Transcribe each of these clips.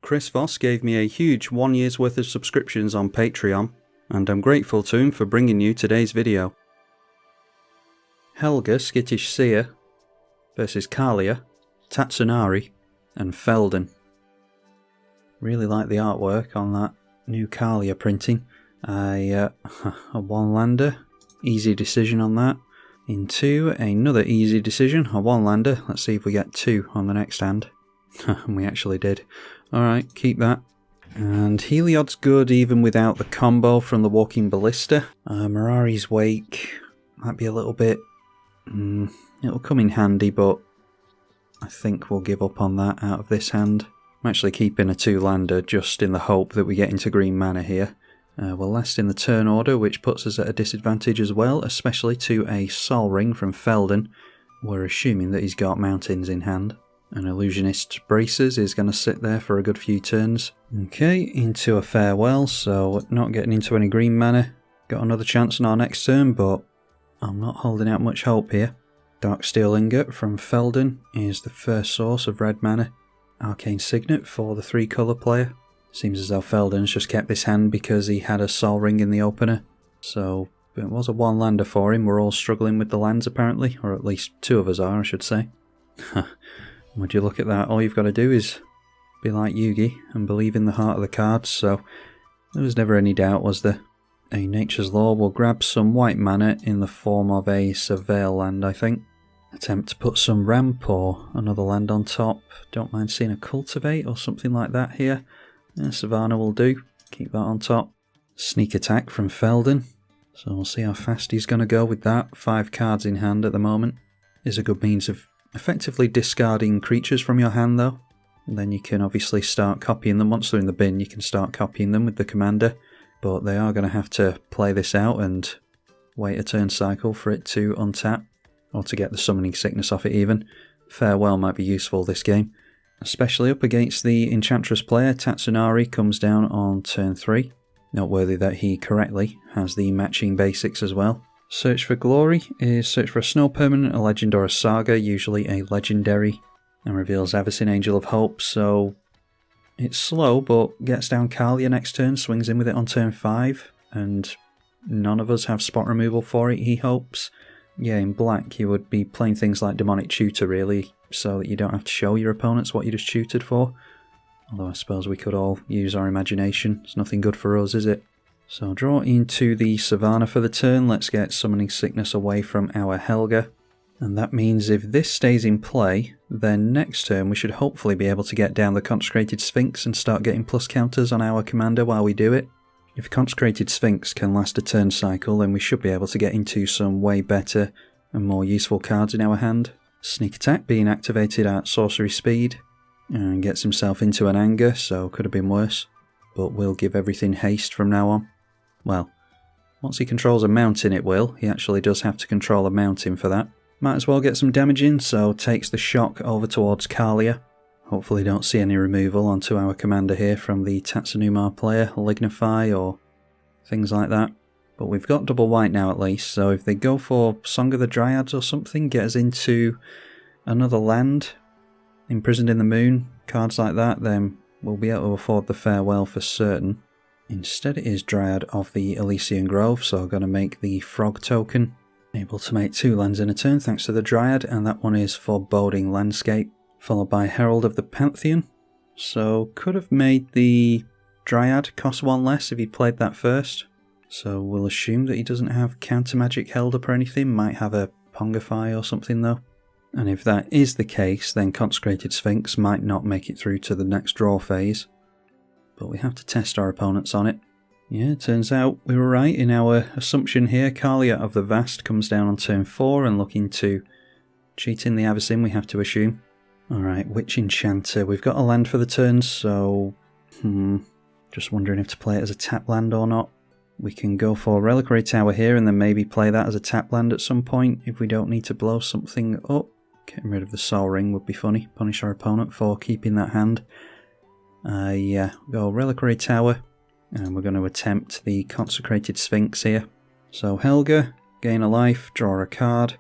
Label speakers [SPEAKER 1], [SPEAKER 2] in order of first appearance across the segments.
[SPEAKER 1] Chris Voss gave me a huge 1 year's worth of subscriptions on Patreon, and I'm grateful to him for bringing you today's video. Helga Skittish Seer versus Kalia, Tatsunari and Felden. Really like the artwork on that new Kalia printing. A one lander, easy decision on that. Into another easy decision, a one lander. Let's see if we get two on the next hand. And we actually did. Alright, keep that. And Heliod's good even without the combo from the Walking Ballista. Mirari's Wake might be a little bit... it'll come in handy, but I think we'll give up on that out of this hand. I'm actually keeping a two-lander just in the hope that we get into green mana here. We'll last in the turn order, which puts us at a disadvantage as well, especially to a Sol Ring from Felden. We're assuming that he's got mountains in hand. An Illusionist Braces is going to sit there for a good few turns. Okay, into a Farewell, so not getting into any green mana. Got another chance on our next turn, but I'm not holding out much hope here. Darksteel Ingot from Felden is the first source of red mana. Arcane Signet for the 3-colour player. Seems as though Felden's just kept this hand because he had a Sol Ring in the opener. So it was a one-lander for him. We're all struggling with the lands apparently, or at least two of us are, I should say. Would you look at that? All you've got to do is be like Yugi and believe in the heart of the cards, so there was never any doubt, was there? A Nature's Law will grab some white mana in the form of a Surveil land, I think. Attempt to put some ramp or another land on top. Don't mind seeing a Cultivate or something like that here. Savannah will do. Keep that on top. Sneak Attack from Felden. So we'll see how fast he's going to go with that. 5 cards in hand at the moment. Is a good means of effectively discarding creatures from your hand though. And then you can obviously start copying them. Once they're in the bin you can start copying them with the commander. But they are going to have to play this out and wait a turn cycle for it to untap. Or to get the Summoning Sickness off it even. Farewell might be useful this game. Especially up against the Enchantress player. Tatsunari comes down on turn 3. Noteworthy that he correctly has the matching basics as well. Search for Glory is search for a Snow Permanent, a Legend or a Saga, usually a Legendary. And reveals Avacyn Angel of Hope, so it's slow but gets down Kalia next turn, swings in with it on turn 5. And none of us have spot removal for it, he hopes. Yeah, in black you would be playing things like Demonic Tutor really, so that you don't have to show your opponents what you just tutored for. Although I suppose we could all use our imagination, it's nothing good for us, is it? So draw into the Savannah for the turn, let's get Summoning Sickness away from our Helga. And that means if this stays in play, then next turn we should hopefully be able to get down the Consecrated Sphinx and start getting plus counters on our commander while we do it. If Consecrated Sphinx can last a turn cycle, then we should be able to get into some way better and more useful cards in our hand. Sneak Attack being activated at sorcery speed, and gets himself into an anger, so could have been worse. But we'll give everything haste from now on. Well, once he controls a mountain it will, he actually does have to control a mountain for that. Might as well get some damage in, so takes the shock over towards Kalia. Hopefully don't see any removal onto our commander here from the Tatsunumar player, Lignify or things like that. But we've got double white now at least, so if they go for Song of the Dryads or something, get us into another land, Imprisoned in the Moon, cards like that, then we'll be able to afford the Farewell for certain. Instead it is Dryad of the Elysian Grove, so I'm going to make the Frog token. Able to make 2 lands in a turn thanks to the Dryad, and that one is Foreboding Landscape. Followed by Herald of the Pantheon. So could have made the Dryad cost 1 less if he played that first. So we'll assume that he doesn't have counter magic held up or anything. Might have a Pongify or something though. And if that is the case, then Consecrated Sphinx might not make it through to the next draw phase. But we have to test our opponents on it. Yeah, it turns out we were right in our assumption here. Kalia of the Vast comes down on turn 4 and looking to cheat in the Avacyn, we have to assume. Alright, Witch Enchanter. We've got a land for the turn, so... just wondering if to play it as a tap land or not. We can go for Reliquary Tower here and then maybe play that as a tap land at some point if we don't need to blow something up. Getting rid of the Sol Ring would be funny. Punish our opponent for keeping that hand. Yeah, go Reliquary Tower. And we're going to attempt the Consecrated Sphinx here. So Helga, gain a life, draw a card.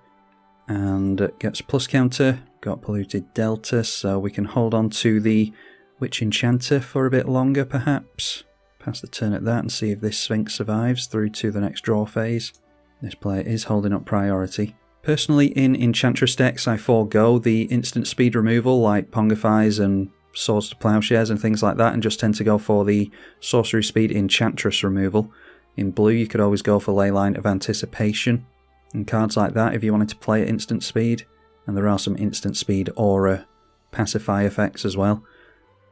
[SPEAKER 1] And gets plus counter. Got Polluted Delta, so we can hold on to the Witch Enchanter for a bit longer perhaps. Pass the turn at that and see if this Sphinx survives through to the next draw phase. This player is holding up priority. Personally, in Enchantress decks, I forego the instant speed removal like Pongifies and Swords to Plowshares and things like that, and just tend to go for the sorcery speed Enchantress removal. In blue, you could always go for Leyline of Anticipation and cards like that if you wanted to play at instant speed. And there are some instant speed aura pacify effects as well.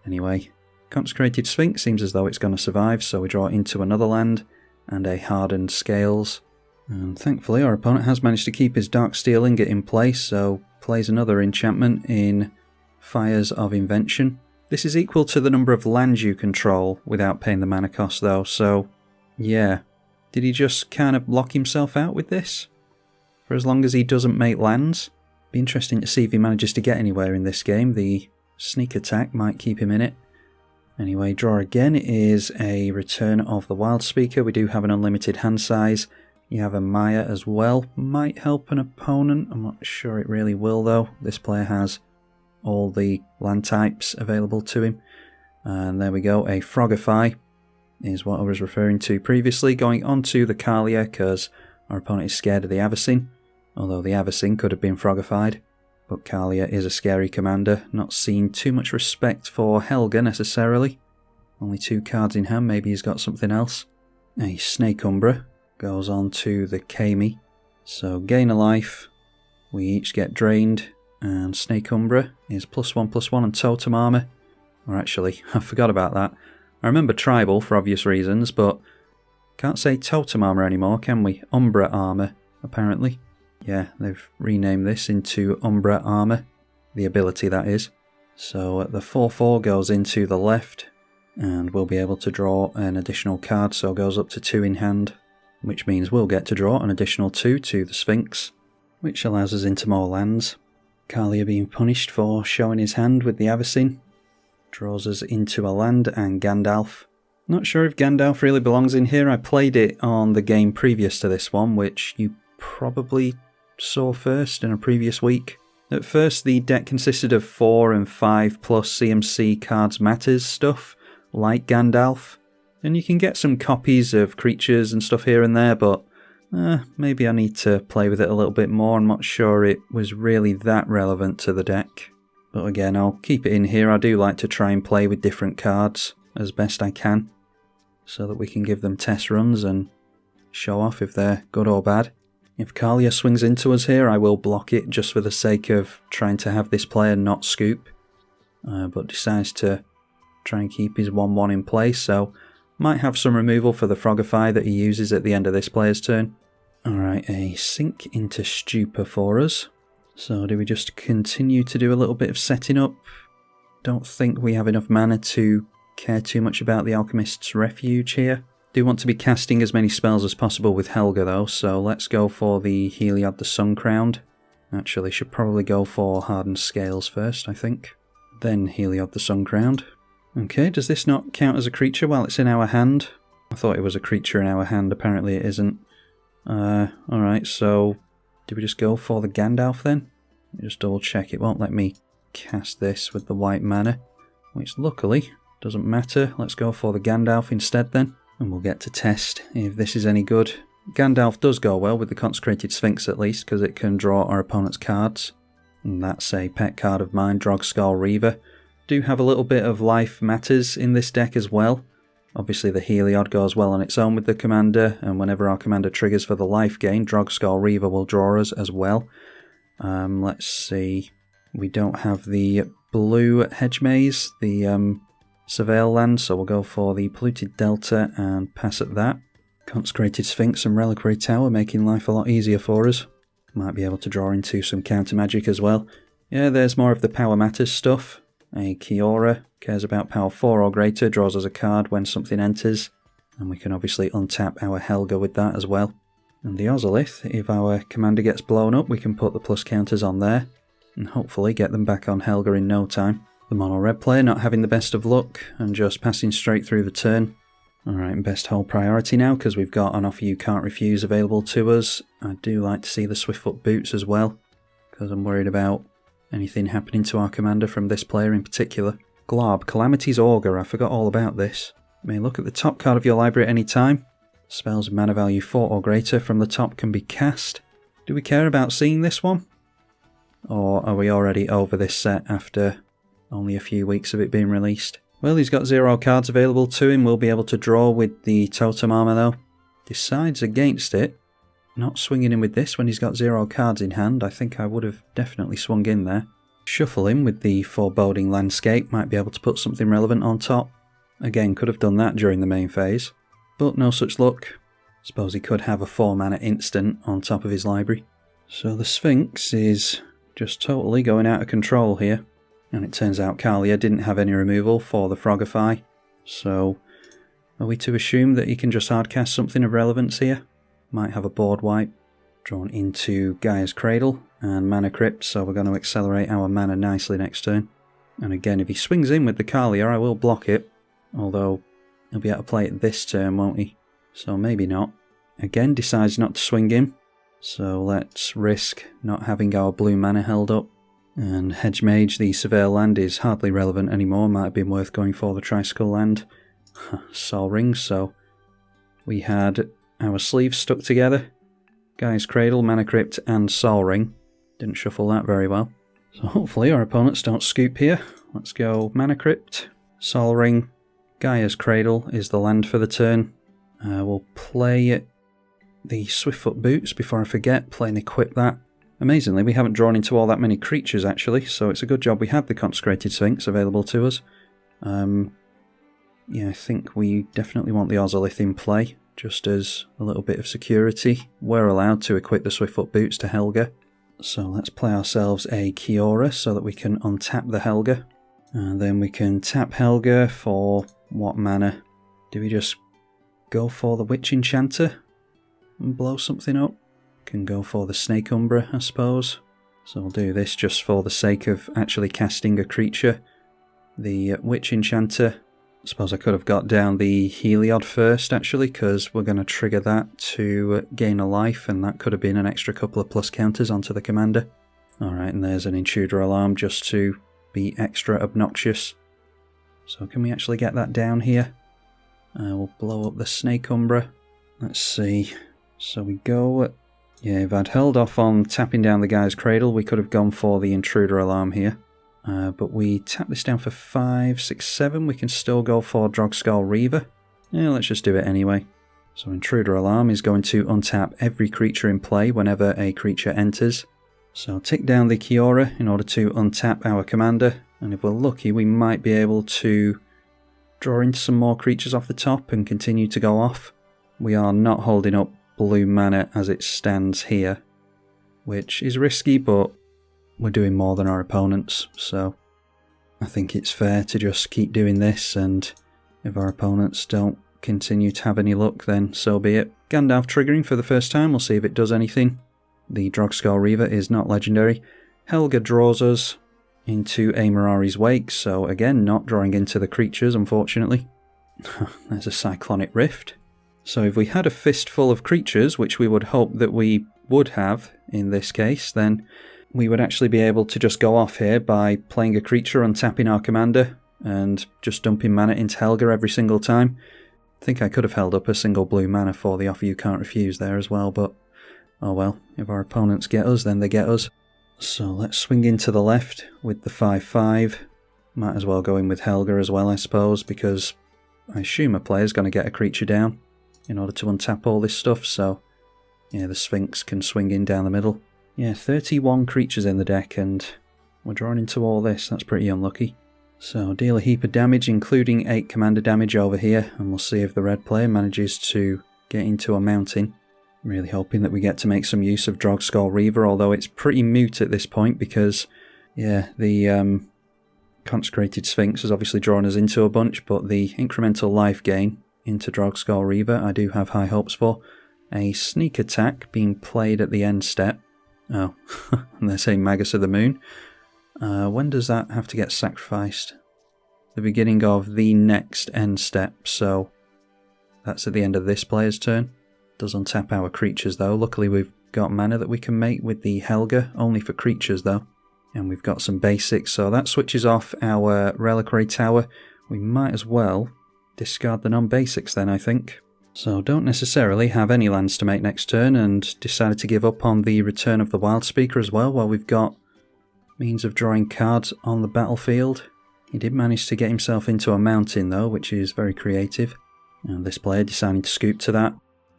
[SPEAKER 1] Anyway, Consecrated Sphinx seems as though it's going to survive, so we draw into another land and a Hardened Scales. And thankfully our opponent has managed to keep his Darksteel Ingot in place, so plays another enchantment in Fires of Invention. This is equal to the number of lands you control without paying the mana cost though, so yeah. Did he just kind of lock himself out with this? For as long as he doesn't make lands? Be interesting to see if he manages to get anywhere in this game. The sneak attack might keep him in it. Anyway, draw again is a Return of the Wild Speaker. We do have an unlimited hand size. You have a Maya as well. Might help an opponent. I'm not sure it really will though. This player has all the land types available to him. And there we go, a Frogify is what I was referring to previously. Going on to the Kalia because our opponent is scared of the Avacyn. Although the Avacyn could have been Frogified. But Kalia is a scary commander. Not seeing too much respect for Helga necessarily. Only 2 cards in hand, maybe he's got something else. A Snake Umbra goes on to the Kami. So gain a life, we each get drained, and Snake Umbra is +1/+1 on Totem Armor. Or actually, I forgot about that. I remember Tribal for obvious reasons, but can't say Totem Armor anymore, can we? Umbra Armor, apparently. Yeah, they've renamed this into Umbra Armor, the ability that is. So the 4/4 goes into the left, and we'll be able to draw an additional card, so goes up to 2 in hand. Which means we'll get to draw an additional 2 to the Sphinx, which allows us into more lands. Kalia being punished for showing his hand with the Avacyn. Draws us into a land and Gandalf. Not sure if Gandalf really belongs in here. I played it on the game previous to this one, which you probably saw first in a previous week. At first the deck consisted of 4 and 5 plus CMC cards matters stuff, like Gandalf. And you can get some copies of creatures and stuff here and there, but maybe I need to play with it a little bit more. I'm not sure it was really that relevant to the deck. But again, I'll keep it in here. I do like to try and play with different cards as best I can, so that we can give them test runs and show off if they're good or bad. If Kalia swings into us here, I will block it just for the sake of trying to have this player not scoop. But decides to try and keep his 1/1 in place, so might have some removal for the Frogify that he uses at the end of this player's turn. Alright, a Sink into Stupor for us. So do we just continue to do a little bit of setting up? Don't think we have enough mana to care too much about the Alchemist's Refuge here. Do want to be casting as many spells as possible with Helga though, so let's go for the Heliod the Sun-Crowned. Actually, should probably go for Hardened Scales first, I think. Then Heliod the Sun-Crowned. Okay, does this not count as a creature while it's in our hand? I thought it was a creature in our hand, apparently it isn't. Alright, so do we just go for the Gandalf then? Let me just double check, it won't let me cast this with the white mana, which luckily doesn't matter. Let's go for the Gandalf instead then, and we'll get to test if this is any good. Gandalf does go well with the Consecrated Sphinx at least, because it can draw our opponent's cards. And that's a pet card of mine, Drogskull Reaver. Do have a little bit of life matters in this deck as well. Obviously the Heliod goes well on its own with the commander, and whenever our commander triggers for the life gain, Drogskull Reaver will draw us as well. Let's see. We don't have the blue Hedge Maze, the Surveil land, so we'll go for the Polluted Delta and pass at that. Consecrated Sphinx and Reliquary Tower making life a lot easier for us. Might be able to draw into some counter magic as well. Yeah, there's more of the Power Matters stuff. A Kiora cares about power 4 or greater, draws us a card when something enters, and we can obviously untap our Helga with that as well. And the Ozolith, if our commander gets blown up, we can put the plus counters on there, and hopefully get them back on Helga in no time. The mono red player not having the best of luck, and just passing straight through the turn. Alright, best hold priority now, because we've got an Offer You Can't Refuse available to us. I do like to see the Swiftfoot Boots as well, because I'm worried about anything happening to our commander from this player in particular. Glob, Calamity's Augur, I forgot all about this. You may look at the top card of your library at any time. Spells of mana value 4 or greater from the top can be cast. Do we care about seeing this one? Or are we already over this set after only a few weeks of it being released? Well, he's got 0 cards available to him. We'll be able to draw with the Totem Armor though. Decides against it. Not swinging in with this when he's got 0 cards in hand. I think I would have definitely swung in there. Shuffle him with the Foreboding Landscape. Might be able to put something relevant on top. Again, could have done that during the main phase. But no such luck. Suppose he could have a 4 mana instant on top of his library. So the Sphinx is just totally going out of control here. And it turns out Kalia didn't have any removal for the Frogify. So are we to assume that he can just hardcast something of relevance here? Might have a board wipe. Drawn into Gaia's Cradle and Mana Crypt, so we're going to accelerate our mana nicely next turn. And again, if he swings in with the Kalia, I will block it. Although he'll be able to play it this turn, won't he? So maybe not. Again, decides not to swing in. So let's risk not having our blue mana held up. And Hedge Mage, the Surveil land, is hardly relevant anymore. Might have been worth going for the Tricycle land. Sol Rings, so we had our sleeves stuck together. Gaia's Cradle, Mana Crypt and Sol Ring. Didn't shuffle that very well. So hopefully our opponents don't scoop here. Let's go Mana Crypt, Sol Ring, Gaia's Cradle is the land for the turn. We'll play the Swiftfoot Boots before I forget, play and equip that. Amazingly, we haven't drawn into all that many creatures actually, so it's a good job we have the Consecrated Sphinx available to us. Yeah, I think we definitely want the Ozolith in play, just as a little bit of security. We're allowed to equip the Swiftfoot Boots to Helga. So let's play ourselves a Kiora so that we can untap the Helga. And then we can tap Helga for what mana? Do we just go for the Witch Enchanter and blow something up? Can go for the Snake Umbra, I suppose. So I'll do this just for the sake of actually casting a creature. The Witch Enchanter. I suppose I could have got down the Heliod first actually, because we're going to trigger that to gain a life, and that could have been an extra couple of plus counters onto the commander. Alright, and there's an Intruder Alarm just to be extra obnoxious. So can we actually get that down here? We'll blow up the Snake Umbra. Let's see. So we go... Yeah, if I'd held off on tapping down the Gaia's Cradle, we could have gone for the Intruder Alarm here. But we tap this down for 5, 6, 7. We can still go for Drogskull Reaver. Yeah, let's just do it anyway. So Intruder Alarm is going to untap every creature in play whenever a creature enters. So tick down the Kiora in order to untap our commander. And if we're lucky, we might be able to draw into some more creatures off the top and continue to go off. We are not holding up blue mana as it stands here, which is risky, but we're doing more than our opponents, so I think it's fair to just keep doing this, and if our opponents don't continue to have any luck, then so be it. Gandalf triggering for the first time, we'll see if it does anything. The Drogskull Reaver is not legendary. Helga draws us into a Mirari's Wake, so again, not drawing into the creatures, unfortunately. There's a Cyclonic Rift. So if we had a fistful of creatures, which we would hope that we would have in this case, then we would actually be able to just go off here by playing a creature, untapping our commander, and just dumping mana into Helga every single time. I think I could have held up a single blue mana for the Offer You Can't Refuse there as well, but oh well, if our opponents get us, then they get us. So let's swing into the left with the 5-5. Might as well go in with Helga as well, I suppose, because I assume a player's going to get a creature down in order to untap all this stuff, so yeah, the Sphinx can swing in down the middle. Yeah, 31 creatures in the deck, and we're drawing into all this. That's pretty unlucky. So deal a heap of damage, including 8 commander damage over here, and we'll see if the red player manages to get into a mountain. Really hoping that we get to make some use of Drogskull Reaver, although it's pretty moot at this point because, yeah, the Consecrated Sphinx has obviously drawn us into a bunch, but the incremental life gain into Drogskull Reaver I do have high hopes for. A sneak attack being played at the end step. Oh, and they're saying Magus of the Moon. When does that have to get sacrificed? The beginning of the next end step, so that's at the end of this player's turn. Does untap our creatures though. Luckily we've got mana that we can make with the Helga, only for creatures though. And we've got some basics, so that switches off our Reliquary Tower. We might as well discard the non-basics then, I think. So don't necessarily have any lands to make next turn, and decided to give up on the Return of the Wildspeaker as well, while we've got means of drawing cards on the battlefield. He did manage to get himself into a mountain though, which is very creative. And this player deciding to scoop to that.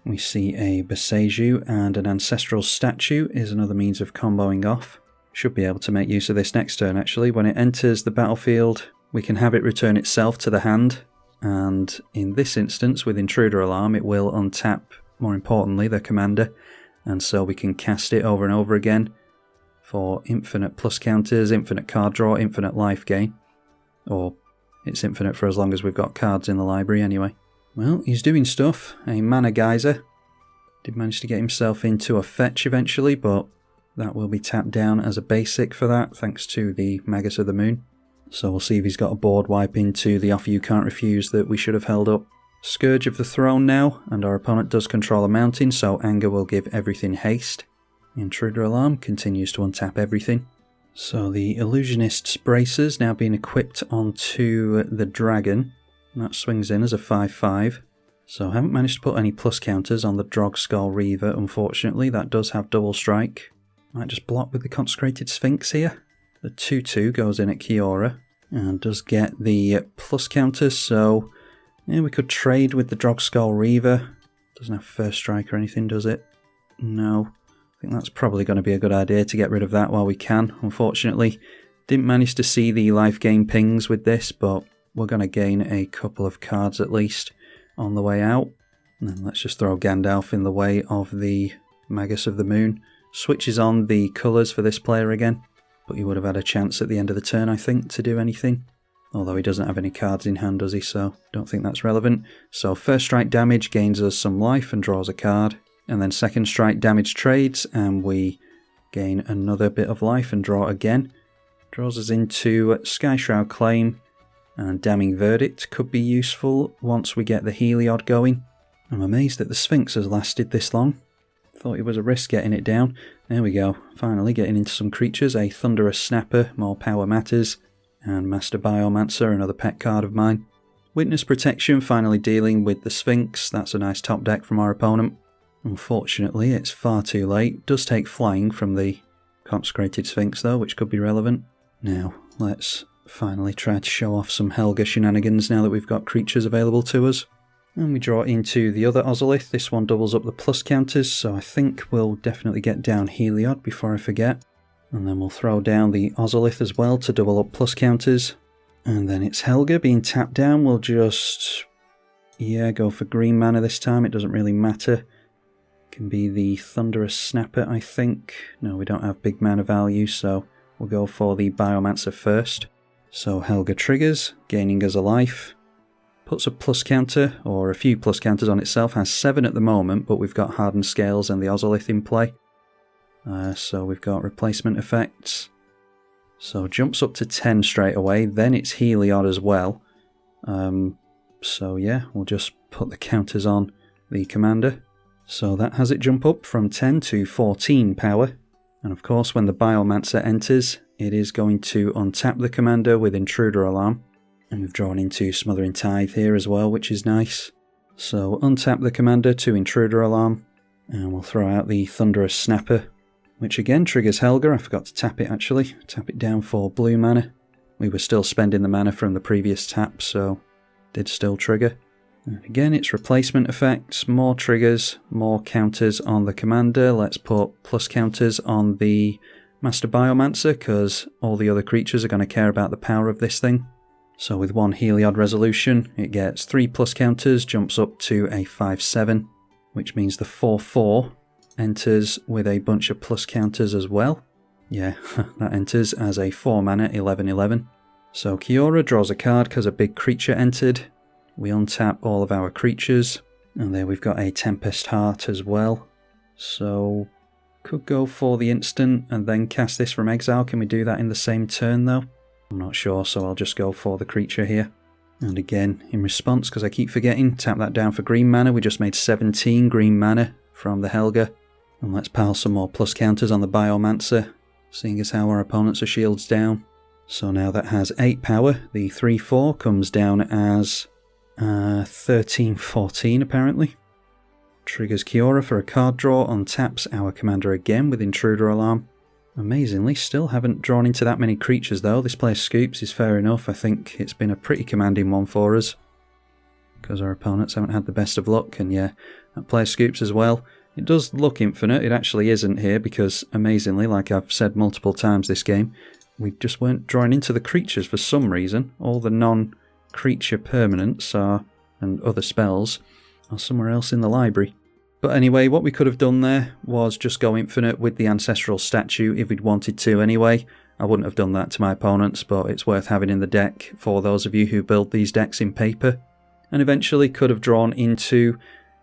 [SPEAKER 1] We see a Boseiju, and an Ancestral Statue is another means of comboing off. Should be able to make use of this next turn actually. When it enters the battlefield, we can have it return itself to the hand, and in this instance with Intruder Alarm it will untap, more importantly, the commander, and so we can cast it over and over again for infinite plus counters, infinite card draw, infinite life gain. Or it's infinite for as long as we've got cards in the library anyway. Well, he's doing stuff. A Mana Geyser. Did manage to get himself into a fetch eventually, but that will be tapped down as a basic for that, thanks to the Magus of the Moon. So we'll see if he's got a board wipe into the Offer You Can't Refuse that we should have held up. Scourge of the Throne now, and our opponent does control a mountain, so Anger will give everything haste. Intruder Alarm continues to untap everything. So the Illusionist's Bracers now being equipped onto the Dragon. That swings in as a 5/5. So I haven't managed to put any plus counters on the Drogskull Reaver, unfortunately. That does have double strike. Might just block with the Consecrated Sphinx here. The 2/2 goes in at Kiora and does get the plus counters, so yeah, we could trade with the Drogskull Reaver. Doesn't have first strike or anything, does it? No. I think that's probably going to be a good idea to get rid of that while we can, unfortunately. Didn't manage to see the life gain pings with this, but we're going to gain a couple of cards at least on the way out. And then let's just throw Gandalf in the way of the Magus of the Moon. Switches on the colours for this player again, but he would have had a chance at the end of the turn, I think, to do anything. Although he doesn't have any cards in hand, does he? So don't think that's relevant. So first strike damage gains us some life and draws a card. And then second strike damage trades, and we gain another bit of life and draw again. Draws us into Skyshroud Claim, and Damning Verdict could be useful once we get the Heliod going. I'm amazed that the Sphinx has lasted this long. Thought it was a risk getting it down. There we go, finally getting into some creatures. A Thunderous Snapper, More Power Matters, and Master Biomancer, another pet card of mine. Witness Protection finally dealing with the Sphinx. That's a nice top deck from our opponent. Unfortunately, it's far too late. Does take flying from the Consecrated Sphinx though, which could be relevant. Now, let's finally try to show off some Helga shenanigans now that we've got creatures available to us. And we draw into the other Ozolith. This one doubles up the plus counters, so I think we'll definitely get down Heliod before I forget. And then we'll throw down the Ozolith as well to double up plus counters. And then it's Helga being tapped down. We'll just, go for green mana this time. It doesn't really matter. Can be the Thunderous Snapper, I think. No, we don't have big mana value, so we'll go for the Biomancer first. So Helga triggers, gaining us a life. Puts a plus counter, or a few plus counters on itself. Has 7 at the moment, but we've got Hardened Scales and the Ozolith in play. So we've got replacement effects. So jumps up to 10 straight away. Then it's Heliod as well. So yeah, we'll just put the counters on the commander. So that has it jump up from 10 to 14 power. And of course, when the Biomancer enters, it is going to untap the commander with Intruder Alarm. And we've drawn into Smothering Tithe here as well, which is nice. So untap the commander to Intruder Alarm. And we'll throw out the Thunderous Snapper, which again triggers Helga. I forgot to tap it actually. Tap it down for blue mana. We were still spending the mana from the previous tap, so did still trigger. And again, it's replacement effects, more triggers, more counters on the commander. Let's put plus counters on the Master Biomancer, because all the other creatures are going to care about the power of this thing. So with one Heliod resolution, it gets 3 plus counters, jumps up to a 5/7, which means the 4/4 enters with a bunch of plus counters as well. Yeah, that enters as a 4 mana 11/11. So Kiora draws a card because a big creature entered. We untap all of our creatures, and there we've got a Tempest Heart as well. So could go for the instant and then cast this from exile. Can we do that in the same turn though? I'm not sure, so I'll just go for the creature here. And again, in response, because I keep forgetting, tap that down for green mana. We just made 17 green mana from the Helga. And let's pile some more plus counters on the Biomancer. seeing as how our opponents are shields down. So now that has 8 power, the 3/4 comes down as 13/14 apparently. Triggers Kiora for a card draw, untaps our commander again with Intruder Alarm. Amazingly, still haven't drawn into that many creatures though. This player Scoops is fair enough. I think it's been a pretty commanding one for us, because our opponents haven't had the best of luck. And yeah, that player Scoops as well. It does look infinite, it actually isn't here, because amazingly, like I've said multiple times this game, we just weren't drawing into the creatures for some reason. All the non-creature permanents and other spells are somewhere else in the library. But anyway, what we could have done there was just go infinite with the Ancestral Statue if we'd wanted to anyway. I wouldn't have done that to my opponents, but it's worth having in the deck for those of you who build these decks in paper. And eventually could have drawn into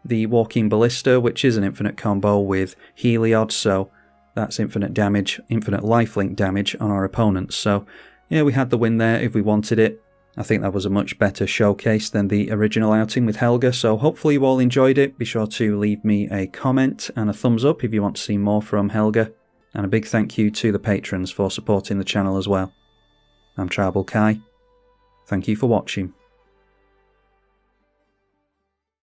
[SPEAKER 1] the Walking Ballista, which is an infinite combo with Heliod, so that's infinite damage, infinite lifelink damage on our opponents. So yeah, we had the win there if we wanted it. I think that was a much better showcase than the original outing with Helga, so hopefully you all enjoyed it. Be sure to leave me a comment and a thumbs up if you want to see more from Helga. And a big thank you to the patrons for supporting the channel as well. I'm tribalkai. Thank you for watching.